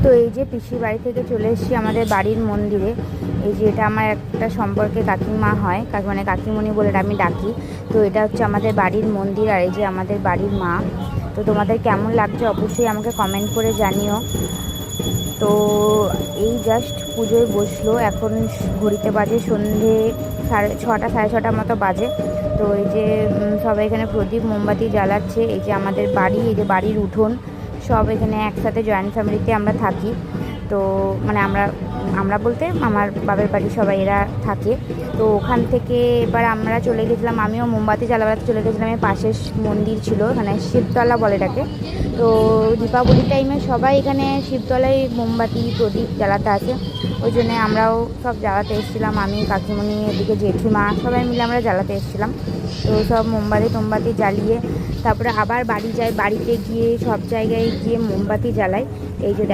তো এই যে পিসির বাড়ি থেকে চলে এসেছি আমাদের বাড়ির মন্দিরে। এই যে এটা আমার একটা সম্পর্কে কাকিমা হয়, মানে কাকিমণি বলে আমি ডাকি। তো এটা হচ্ছে আমাদের বাড়ির মন্দির, আর এই যে আমাদের বাড়ির মা। তো তোমাদের কেমন লাগছে অবশ্যই আমাকে কমেন্ট করে জানিও। তো এই জাস্ট পুজোয় বসলো, এখন ঘড়িতে বাজে সন্ধে 6টা, সাড়ে 6টার মতো বাজে। তো এই যে সবাই এখানে প্রদীপ মোমবাতি জ্বালাচ্ছে। এই যে আমাদের বাড়ি, এই যে বাড়ির উঠোন, সব এখানে একসাথে জয়েন্ট ফ্যামিলিতে আমরা থাকি। তো মানে আমরা বলতে আমার বাবার বাড়ি সবাই এরা থাকে। তো ওখান থেকে এবার আমরা চলে গেছিলাম, আমিও মোমবাতি জ্বালাতে চলে গেছিলাম। এই পাশের মন্দির ছিল, এখানে শিবতলা বলে এটাকে। তো দীপাবলির টাইমে সবাই এখানে শিবতলায় মোমবাতি প্রদীপ জ্বালাতে আসে, ওই জন্যে আমরাও সব জ্বালাতে এসেছিলাম। আমি, কাকিমণি, এদিকে জেঠিমা, সবাই মিলে আমরা জ্বালাতে এসেছিলাম। তো সব মোমবাতি জ্বালিয়ে তারপরে আবার বাড়ি যাই, বাড়িতে গিয়ে সব জায়গায় গিয়ে মোমবাতি জ্বালাই। এই যে